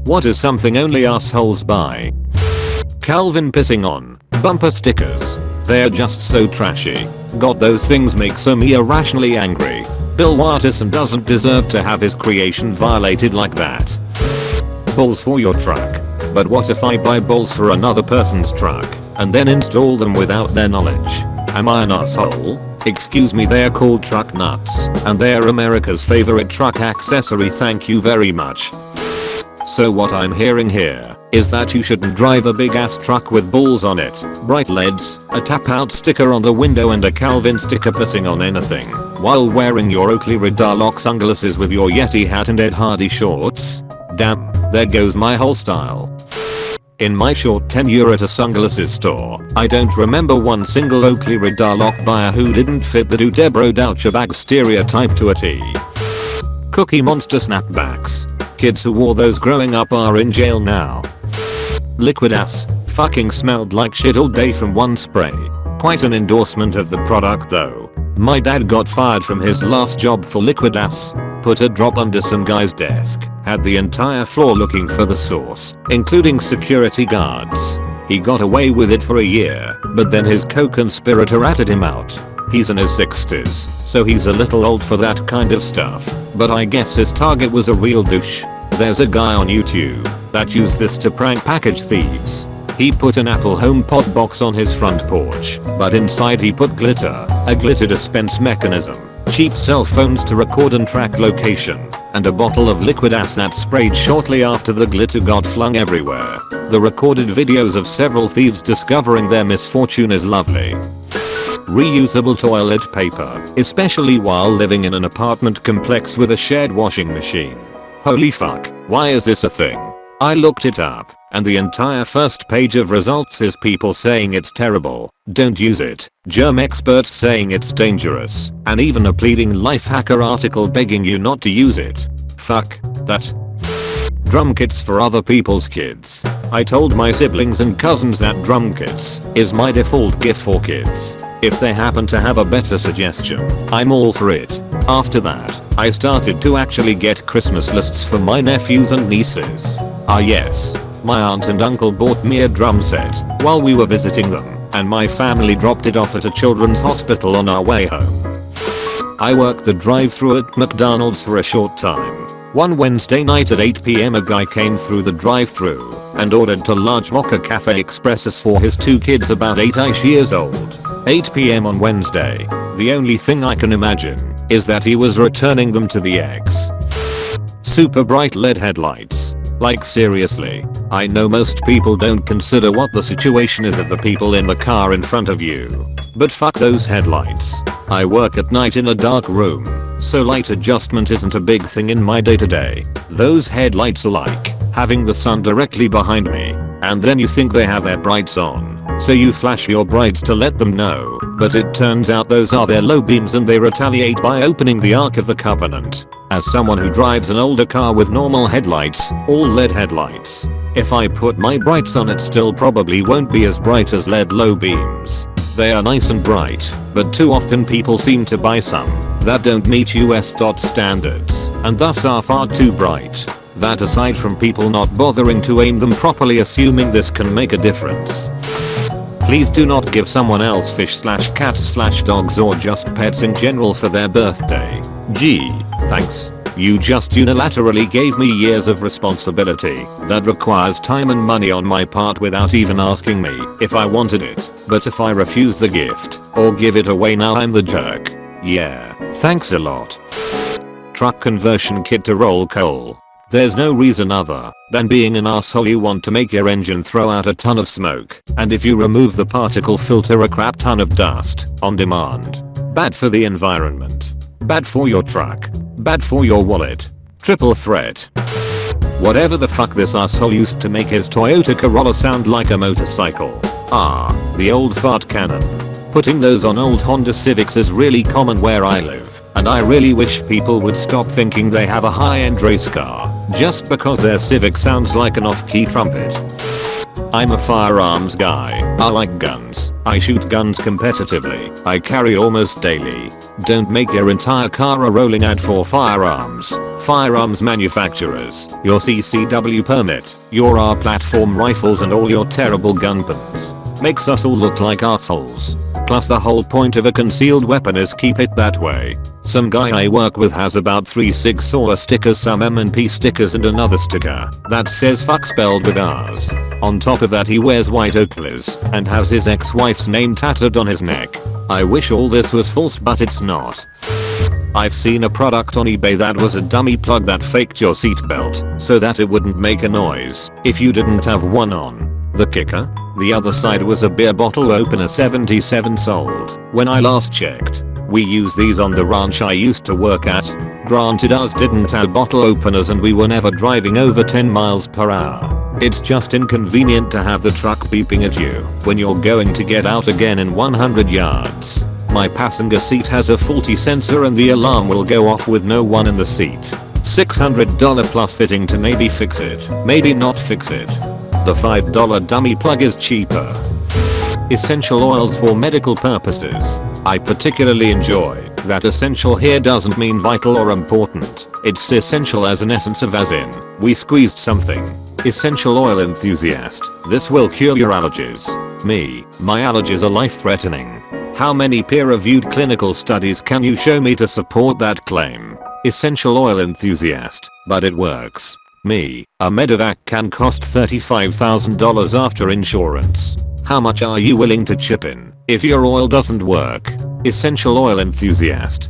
What is something only assholes buy? Calvin pissing on bumper stickers. They're just so trashy. God, those things make so me irrationally angry. Bill Watterson doesn't deserve to have his creation violated like that. Balls for your truck. But what if I buy balls for another person's truck and then install them without their knowledge? Am I an asshole? Excuse me, they're called truck nuts and they're America's favorite truck accessory, thank you very much. So what I'm hearing here is that you shouldn't drive a big ass truck with balls on it, bright LEDs, a tap out sticker on the window and a Calvin sticker pissing on anything while wearing your Oakley Redalock sunglasses with your Yeti hat and Ed Hardy shorts. Damn, there goes my whole style. In my short tenure at a sunglasses store, I don't remember one single Oakley Redalock buyer who didn't fit the Dudebro Doucher bag stereotype to a T. Cookie Monster snapbacks. Kids who wore those growing up are in jail now. Liquid ass. Fucking smelled like shit all day from one spray. Quite an endorsement of the product though. My dad got fired from his last job for liquid ass. Put a drop under some guy's desk. Had the entire floor looking for the source, including security guards. He got away with it for a year, but then his co-conspirator ratted him out. He's in his 60s, so he's a little old for that kind of stuff, but I guess his target was a real douche. There's a guy on YouTube that used this to prank package thieves. He put an Apple HomePod box on his front porch, but inside he put glitter, a glitter dispense mechanism, cheap cell phones to record and track location, and a bottle of liquid ass that sprayed shortly after the glitter got flung everywhere. The recorded videos of several thieves discovering their misfortune is lovely. Reusable toilet paper, especially while living in an apartment complex with a shared washing machine. Holy fuck, why is this a thing? I looked it up, and the entire first page of results is people saying it's terrible, don't use it, germ experts saying it's dangerous, and even a pleading life hacker article begging you not to use it. Fuck that. Drum kits for other people's kids. I told my siblings and cousins that drum kits is my default gift for kids. If they happen to have a better suggestion, I'm all for it. After that, I started to actually get Christmas lists for my nephews and nieces. Ah yes, my aunt and uncle bought me a drum set while we were visiting them, and my family dropped it off at a children's hospital on our way home. I worked the drive-thru at McDonald's for a short time. One Wednesday night at 8 PM a guy came through the drive-thru and ordered 2 large mocha cafe expresses for his 2 kids about 8ish years old. 8 PM on Wednesday. The only thing I can imagine is that he was returning them to the ex. Super bright LED headlights. Like seriously, I know most people don't consider what the situation is of the people in the car in front of you. But fuck those headlights. I work at night in a dark room, so light adjustment isn't a big thing in my day to day. Those headlights are like having the sun directly behind me, and then you think they have their brights on, so you flash your brights to let them know, but it turns out those are their low beams and they retaliate by opening the Ark of the Covenant. As someone who drives an older car with normal headlights, all LED headlights, if I put my brights on it still probably won't be as bright as LED low beams. They are nice and bright, but too often people seem to buy some that don't meet US standards, and thus are far too bright. That aside from people not bothering to aim them properly, assuming this can make a difference. Please do not give someone else fish/cats/dogs or just pets in general for their birthday. Gee, thanks. You just unilaterally gave me years of responsibility that requires time and money on my part without even asking me if I wanted it. But if I refuse the gift or give it away, now I'm the jerk. Yeah, thanks a lot. Truck conversion kit to roll coal. There's no reason other than being an asshole you want to make your engine throw out a ton of smoke, and if you remove the particle filter, a crap ton of dust on demand. Bad for the environment. Bad for your truck. Bad for your wallet. Triple threat. Whatever the fuck this asshole used to make his Toyota Corolla sound like a motorcycle. Ah, the old fart cannon. Putting those on old Honda Civics is really common where I live, and I really wish people would stop thinking they have a high-end race car just because their Civic sounds like an off-key trumpet. I'm a firearms guy. I like guns. I shoot guns competitively. I carry almost daily. Don't make your entire car a rolling ad for firearms. firearms manufacturers, your CCW permit, your R platform rifles and all your terrible gun puns. Makes us all look like assholes. Plus the whole point of a concealed weapon is keep it that way. Some guy I work with has about 3 Sig Sauer stickers, some M&P stickers and another sticker that says fuck spelled with R's. On top of that he wears white Oakleys and has his ex-wife's name tattooed on his neck. I wish all this was false but it's not. I've seen a product on eBay that was a dummy plug that faked your seatbelt so that it wouldn't make a noise if you didn't have one on. The kicker? The other side was a beer bottle opener 77 sold. When I last checked, we use these on the ranch I used to work at. Granted ours didn't have bottle openers and we were never driving over 10 miles per hour. It's just inconvenient to have the truck beeping at you when you're going to get out again in 100 yards. My passenger seat has a faulty sensor and the alarm will go off with no one in the seat. $600 plus fitting to maybe fix it, maybe not fix it. The $5 dummy plug is cheaper. Essential oils for medical purposes. I particularly enjoy that essential here doesn't mean vital or important. It's essential as an essence of as in, we squeezed something. Essential oil enthusiast. This will cure your allergies. Me, my allergies are life-threatening. How many peer-reviewed clinical studies can you show me to support that claim? Essential oil enthusiast. But it works. Me, a medevac can cost $35,000 after insurance. How much are you willing to chip in if your oil doesn't work? Essential oil enthusiast.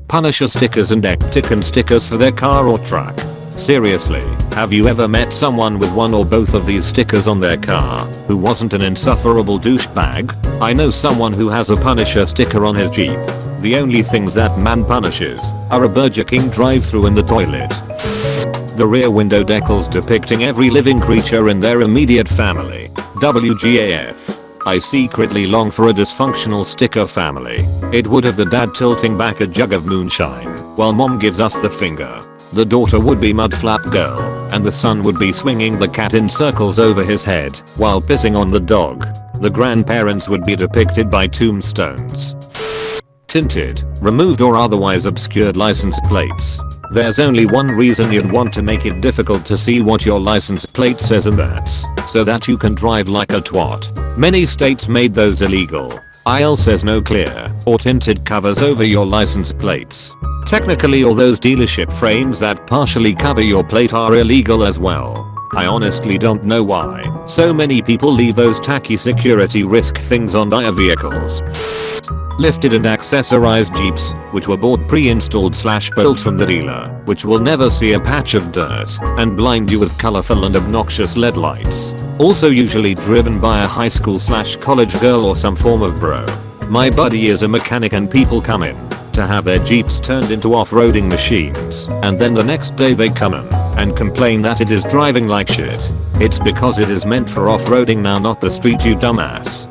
Punisher stickers and Ectican stickers for their car or truck. Seriously, have you ever met someone with one or both of these stickers on their car who wasn't an insufferable douchebag? I know someone who has a Punisher sticker on his Jeep. The only things that man punishes are a Burger King drive-thru and the toilet. The rear window decals depicting every living creature in their immediate family. WGAF. I secretly long for a dysfunctional sticker family. It would have the dad tilting back a jug of moonshine while mom gives us the finger. The daughter would be mudflap girl and the son would be swinging the cat in circles over his head while pissing on the dog. The grandparents would be depicted by tombstones. Tinted, removed or otherwise obscured license plates. There's only one reason you'd want to make it difficult to see what your license plate says and that's so that you can drive like a twat. Many states made those illegal. IL says no clear or tinted covers over your license plates. Technically all those dealership frames that partially cover your plate are illegal as well. I honestly don't know why so many people leave those tacky security risk things on their vehicles. Lifted and accessorized Jeeps, which were bought pre-installed/built from the dealer, which will never see a patch of dirt and blind you with colorful and obnoxious LED lights. Also usually driven by a high school/college girl or some form of bro. My buddy is a mechanic and people come in to have their Jeeps turned into off-roading machines and then the next day they come in and complain that it is driving like shit. It's because it is meant for off-roading now, not the street, you dumbass.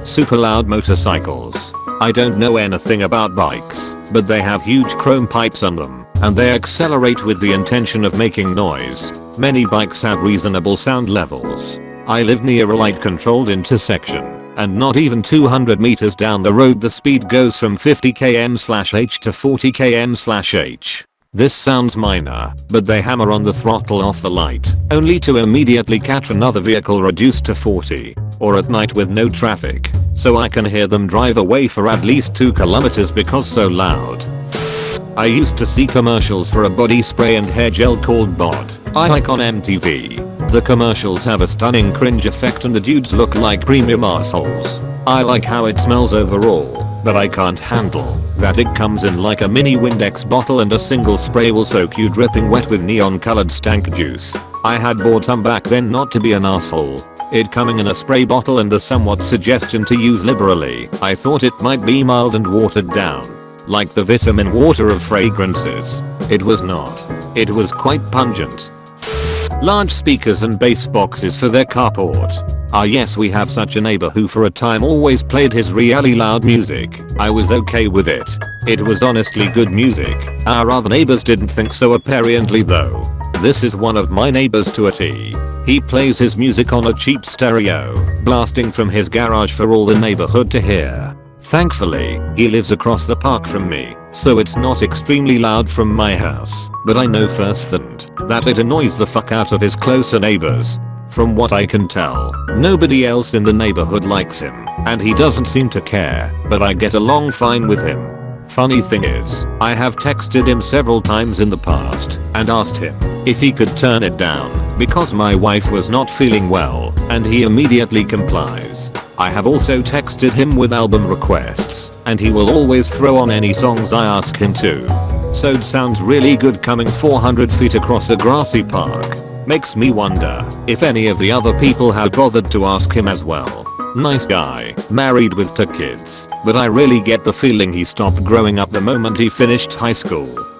Super loud motorcycles. I don't know anything about bikes, but they have huge chrome pipes on them, and they accelerate with the intention of making noise. Many bikes have reasonable sound levels. I live near a light-controlled intersection, and not even 200 meters down the road the speed goes from 50 km/h to 40 km/h. This sounds minor, but they hammer on the throttle off the light, only to immediately catch another vehicle reduced to 40, or at night with no traffic, so I can hear them drive away for at least 2 kilometers because so loud. I used to see commercials for a body spray and hair gel called Bod. I like on MTV. The commercials have a stunning cringe effect and the dudes look like premium assholes. I like how it smells overall, but I can't handle that it comes in like a mini Windex bottle and a single spray will soak you dripping wet with neon colored stank juice. I had bought some back then not to be an asshole. It coming in a spray bottle and a somewhat suggestion to use liberally. I thought it might be mild and watered down, like the vitamin water of fragrances. It was not. It was quite pungent. Large speakers and bass boxes for their carport. Ah yes, we have such a neighbor who for a time always played his really loud music. I was okay with it. It was honestly good music. Our other neighbors didn't think so apparently though. This is one of my neighbors to a T. He plays his music on a cheap stereo, blasting from his garage for all the neighborhood to hear. Thankfully, he lives across the park from me, so it's not extremely loud from my house, but I know firsthand that it annoys the fuck out of his closer neighbors. From what I can tell, nobody else in the neighborhood likes him, and he doesn't seem to care, but I get along fine with him. Funny thing is, I have texted him several times in the past and asked him if he could turn it down because my wife was not feeling well, and he immediately complies. I have also texted him with album requests, and he will always throw on any songs I ask him to. So it sounds really good coming 400 feet across a grassy park. Makes me wonder if any of the other people have bothered to ask him as well. Nice guy, married with 2 kids, but I really get the feeling he stopped growing up the moment he finished high school.